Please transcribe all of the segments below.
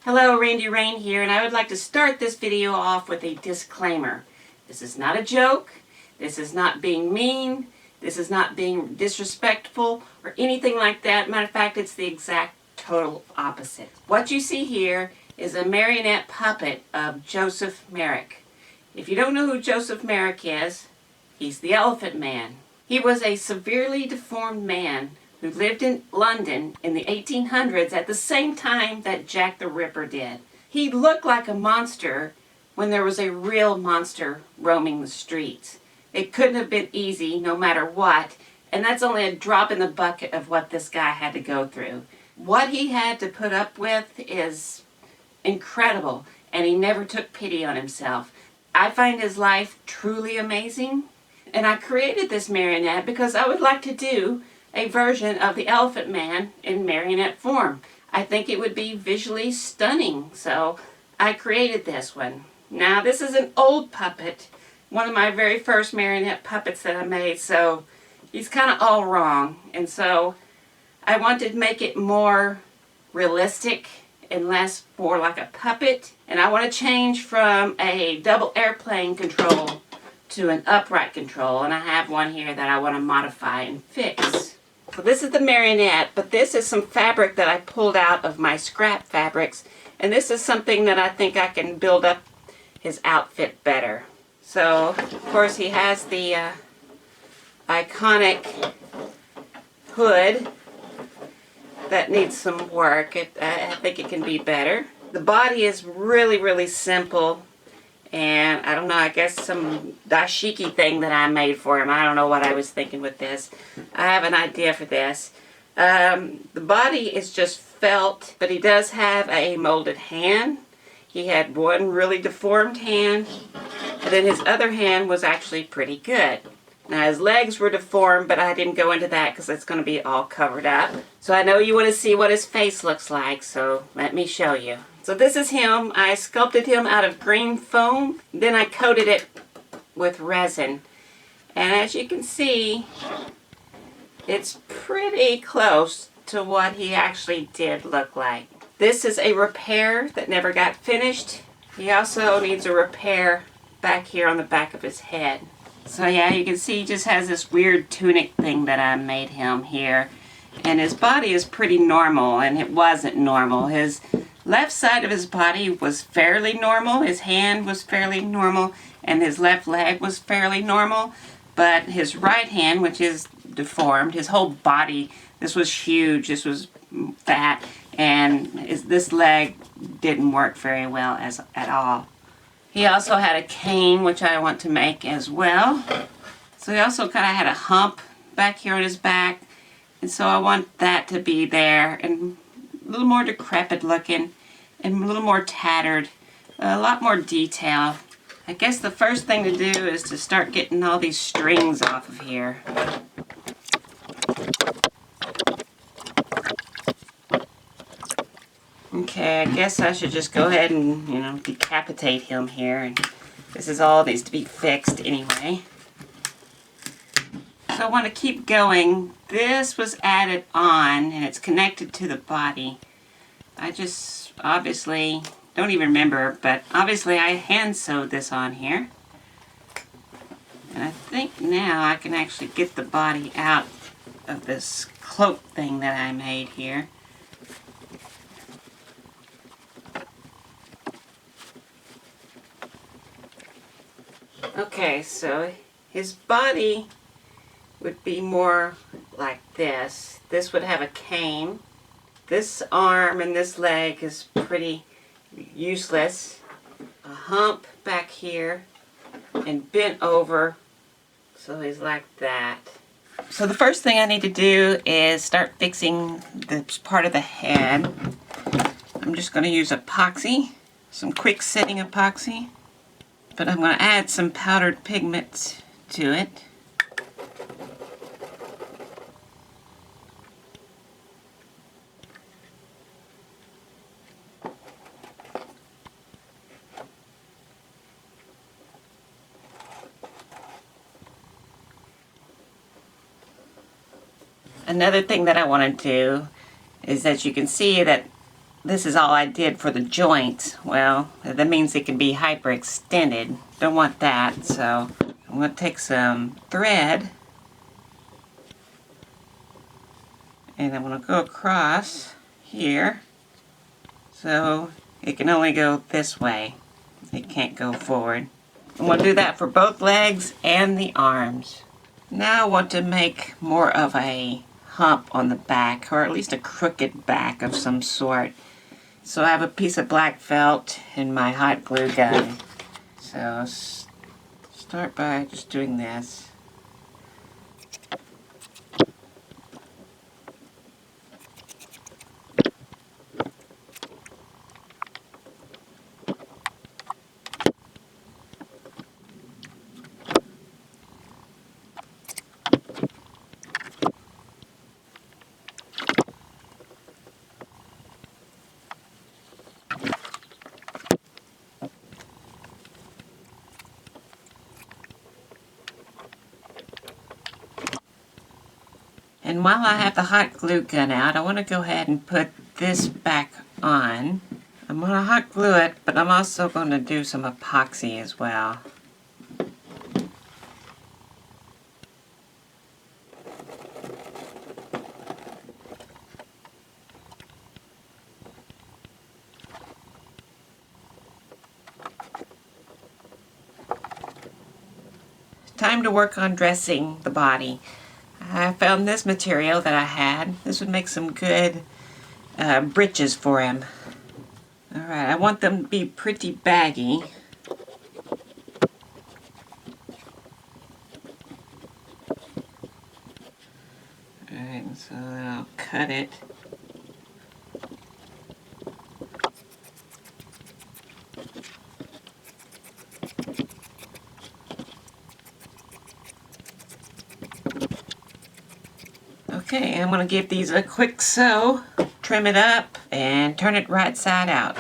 Hello, Randy Rain here, and I would like to start this video off with a disclaimer. This is not a joke, this is not being mean, this is not being disrespectful or anything like that. Matter of fact, it's the exact total opposite. What you see here is a marionette puppet of Joseph Merrick. If you don't know who Joseph Merrick is, he's the Elephant Man. He was a severely deformed man who lived in London in the 1800s at the same time that Jack the Ripper did. He looked like a monster when there was a real monster roaming the streets. It couldn't have been easy no matter what, and that's only a drop in the bucket of what this guy had to go through. What he had to put up with is incredible, and he never took pity on himself. I find his life truly amazing, and I created this marionette because I would like to do a version of the Elephant Man in marionette form. I think it would be visually stunning, so I created this one. Now, this is an old puppet, one of my very first marionette puppets that I made, so he's kind of all wrong, and so I wanted to make it more realistic and less more like a puppet, and I want to change from a double airplane control to an upright control, and I have one here that I want to modify and fix. So this is the marionette, but this is some fabric that I pulled out of my scrap fabrics, and this is something that I think I can build up his outfit better. So, of course, he has the iconic hood that needs some work. I think it can be better. The body is really, really simple. And I don't know, I guess some dashiki thing that I made for him. I don't know what I was thinking with this. I have an idea for this. The body is just felt, but he does have a molded hand. He had one really deformed hand, and then his other hand was actually pretty good. Now his legs were deformed, but I didn't go into that because it's going to be all covered up. So I know you want to see what his face looks like, so let me show you. So this is him. I sculpted him out of green foam. Then I coated it with resin. And as you can see, it's pretty close to what he actually did look like. This is a repair that never got finished. He also needs a repair back here on the back of his head. So yeah, you can see he just has this weird tunic thing that I made him here. And his body is pretty normal, and it wasn't normal. His left side of his body was fairly normal, his hand was fairly normal, and his left leg was fairly normal, but his right hand, which is deformed, his whole body, this was huge, this was fat, and this leg didn't work very well at all. He also had a cane, which I want to make as well. So he also kind of had a hump back here on his back, and so I want that to be there, and a little more decrepit looking and a little more tattered, a lot more detail. I guess the first thing to do is to start getting all these strings off of here. Okay, I guess I should just go ahead and, decapitate him here. And this is all needs to be fixed anyway. So I want to keep going. This was added on, and it's connected to the body. I just obviously don't even remember, but obviously I hand sewed this on here. And I think now I can actually get the body out of this cloak thing that I made here. Okay, so his body would be more like this. This would have a cane. This arm and this leg is pretty useless. A hump back here and bent over, so he's like that. So the first thing I need to do is start fixing this part of the head. I'm just going to use epoxy, some quick setting epoxy, but I'm going to add some powdered pigments to it. Another thing that I want to do is that you can see that this is all I did for the joints. Well, that means it can be hyperextended. Don't want that, so I'm going to take some thread and I'm going to go across here so it can only go this way. It can't go forward. I'm going to do that for both legs and the arms. Now I want to make more of a hump on the back, or at least a crooked back of some sort. So I have a piece of black felt and my hot glue gun. So start by just doing this. And while I have the hot glue gun out, I want to go ahead and put this back on. I'm going to hot glue it, but I'm also going to do some epoxy as well. Time to work on dressing the body. I found this material that I had. This would make some good breeches for him. Alright, I want them to be pretty baggy. Alright, so I'll cut it. Okay, I'm going to give these a quick sew, trim it up, and turn it right side out.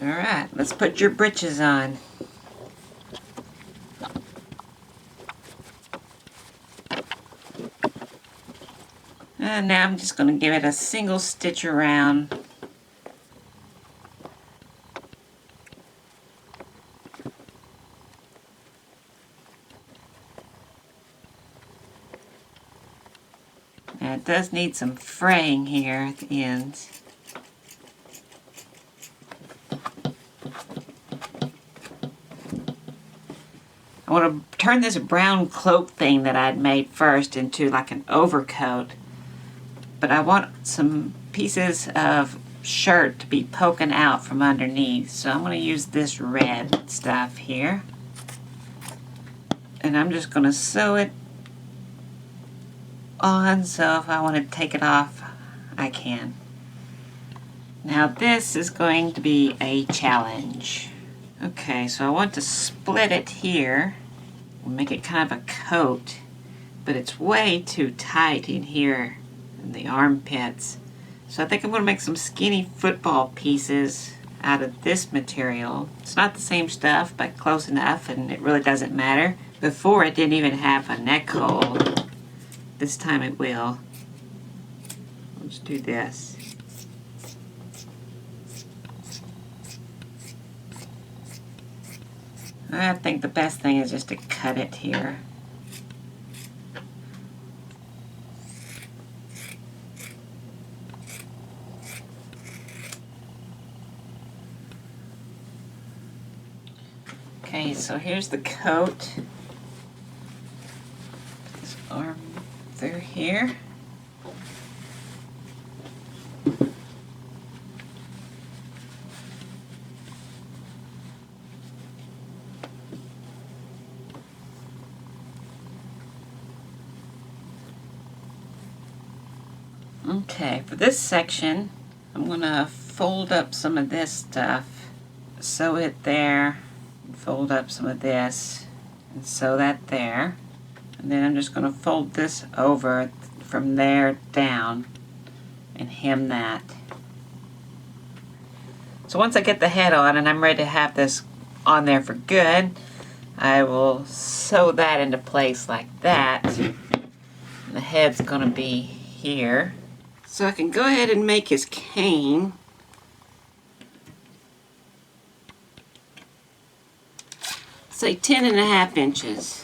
Alright, let's put your breeches on. And now I'm just going to give it a single stitch around. Now it does need some fraying here at the ends. I want to turn this brown cloak thing that I'd made first into like an overcoat. But I want some pieces of shirt to be poking out from underneath. So I'm going to use this red stuff here. And I'm just going to sew it on, so if I want to take it off, I can. Now this is going to be a challenge. Okay, so I want to split it here. Make it kind of a coat. But it's way too tight in here. In the armpits. So I think I'm going to make some skinny football pieces out of this material. It's not the same stuff, but close enough, and it really doesn't matter. Before it didn't even have a neck hole. This time it will. Let's do this. I think the best thing is just to cut it here. Okay, so here's the coat. Put this arm through here. Okay, for this section, I'm going to fold up some of this stuff, sew it there, and fold up some of this, and sew that there. And then I'm just going to fold this over from there down and hem that. So once I get the head on and I'm ready to have this on there for good, I will sew that into place like that. And the head's gonna be here. So I can go ahead and make his cane. Say 10.5 inches.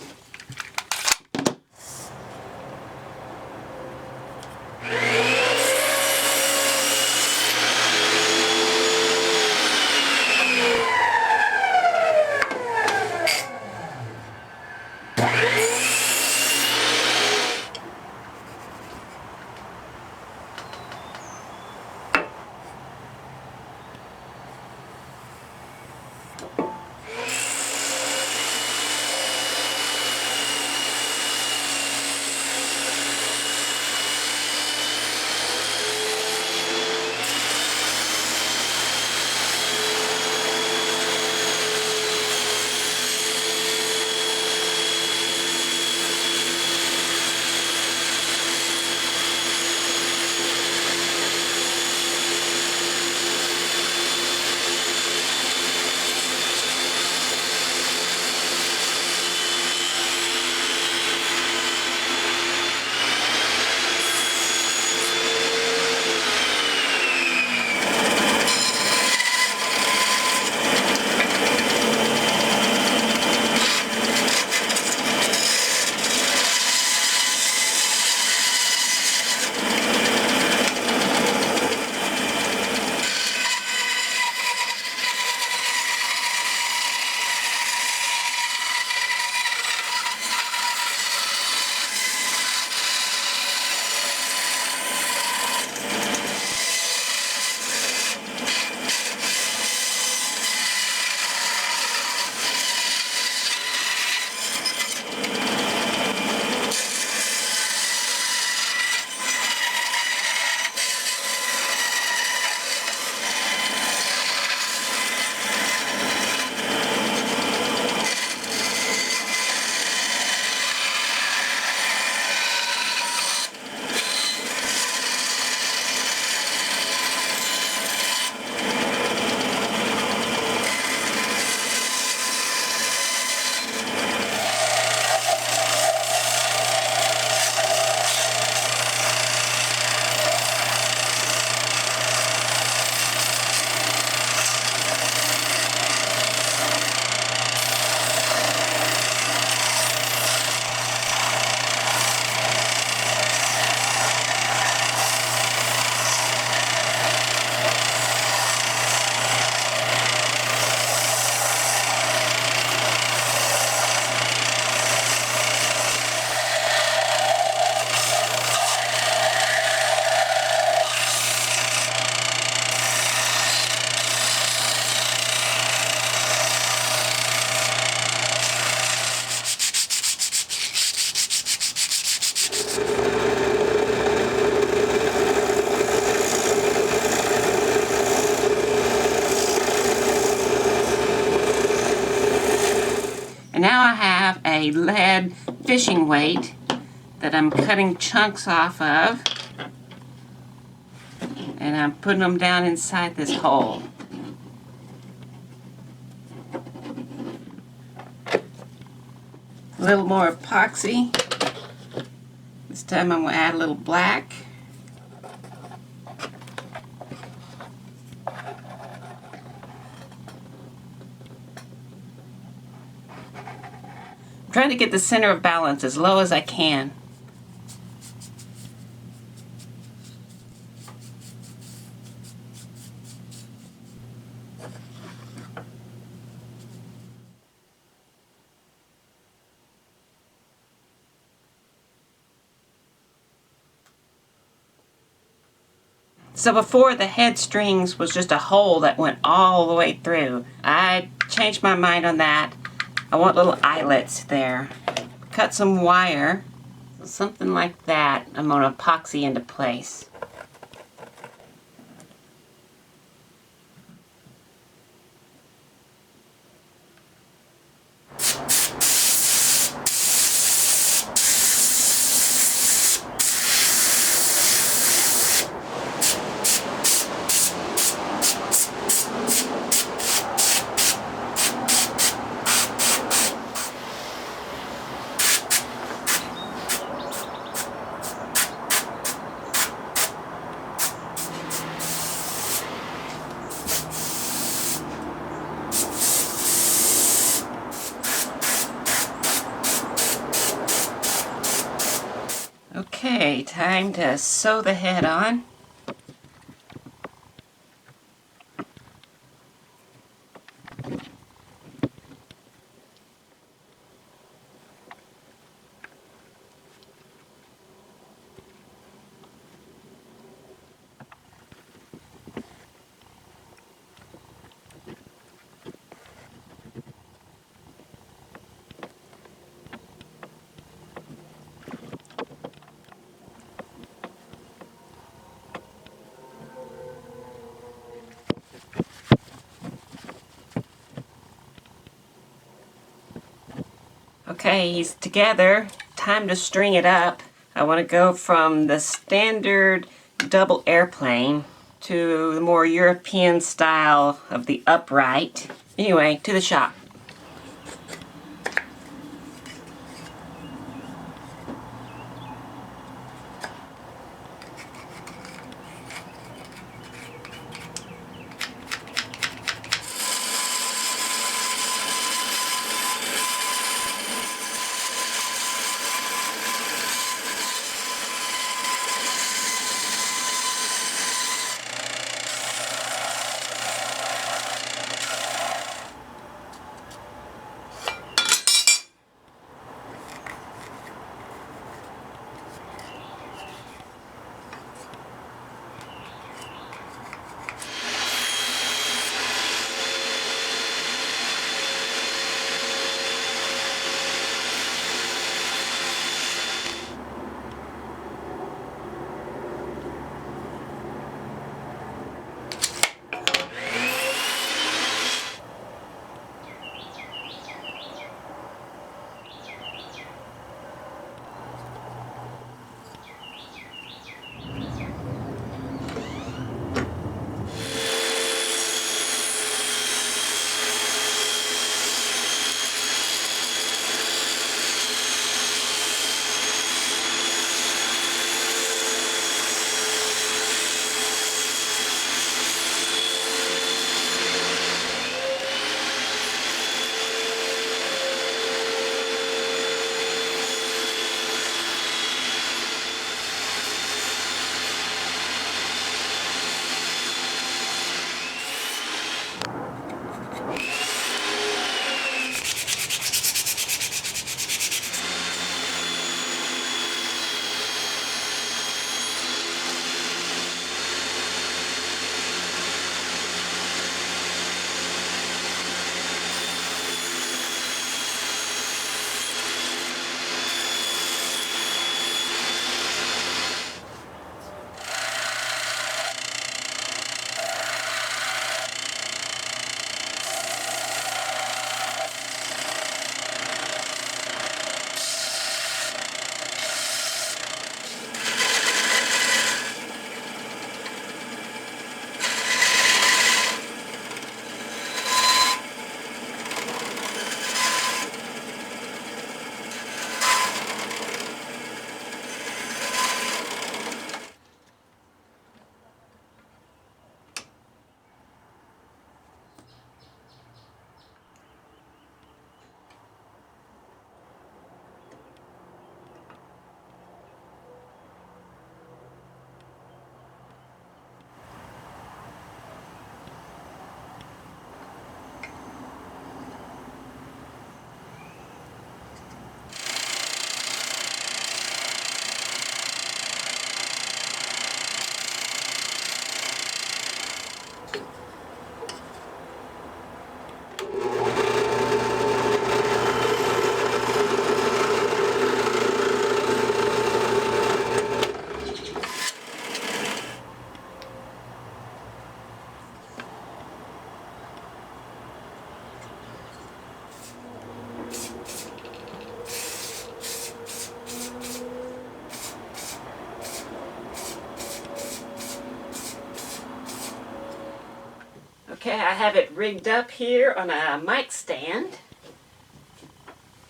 And now I have a lead fishing weight that I'm cutting chunks off of, and I'm putting them down inside this hole. A little more epoxy. This time I'm going to add a little black. I'm trying to get the center of balance as low as I can. So before, the head strings was just a hole that went all the way through. I changed my mind on that. I want little eyelets there. Cut some wire, something like that. I'm going to epoxy into place. Okay, time to sew the head on. Okay, he's together. Time to string it up. I want to go from the standard double airplane to the more European style of the upright. Anyway, to the shop. Okay, I have it rigged up here on a mic stand.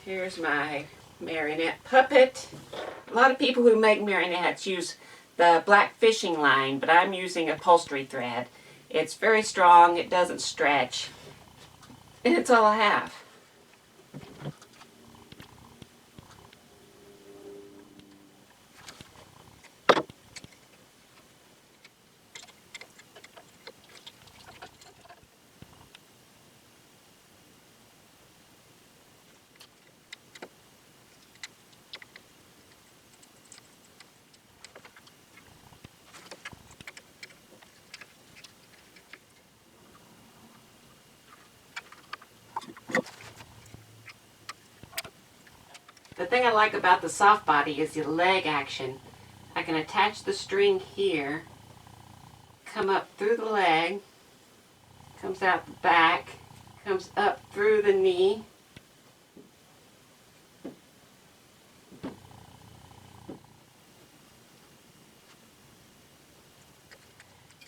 Here's my marionette puppet. A lot of people who make marionettes use the black fishing line, but I'm using upholstery thread. It's very strong, it doesn't stretch, and it's all I have. thing I like about the soft body is the leg action. I can attach the string here, come up through the leg, comes out the back, comes up through the knee,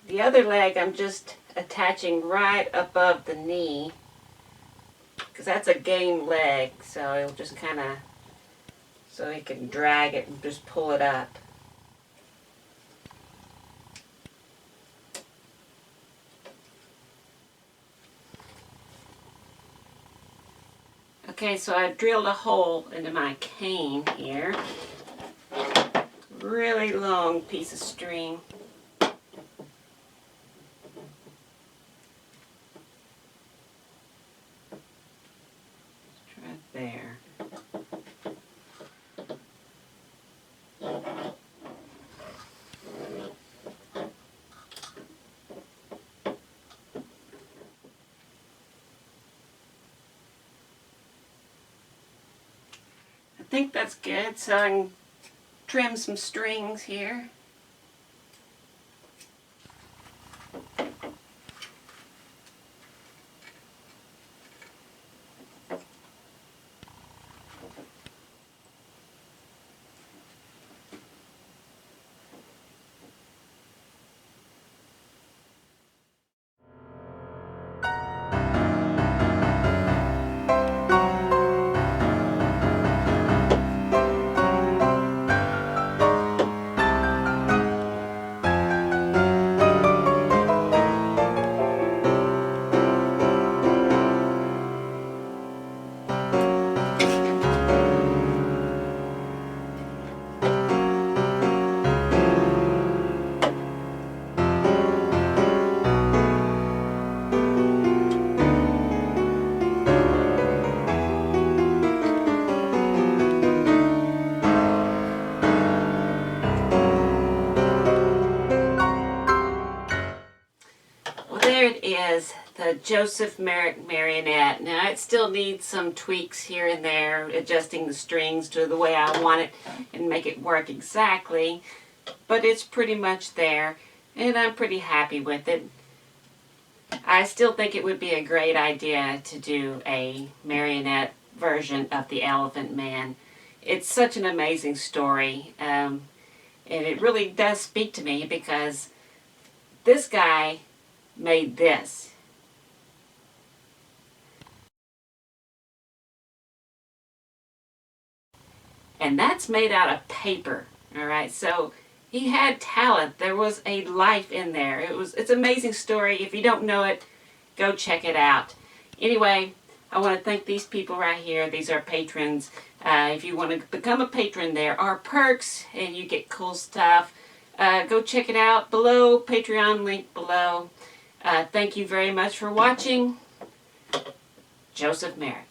the other leg I'm just attaching right above the knee because that's a game leg, so it'll just kind of, so you can drag it and just pull it up. Okay, so I've drilled a hole into my cane here. Really long piece of string. Right there. I think that's good, so I can trim some strings here. There it is, the Joseph Merrick marionette. Now it still needs some tweaks here and there, adjusting the strings to the way I want it and make it work exactly, but it's pretty much there and I'm pretty happy with it. I still think it would be a great idea to do a marionette version of the Elephant Man. It's such an amazing story, and it really does speak to me because this guy made this. And that's made out of paper, all right? So he had talent. There was a life in there. It's an amazing story. If you don't know it, go check it out. Anyway, I want to thank these people right here. These are patrons. If you want to become a patron, there are perks and you get cool stuff. Go check it out below, Patreon link below. Thank you very much for watching. Joseph Merrick.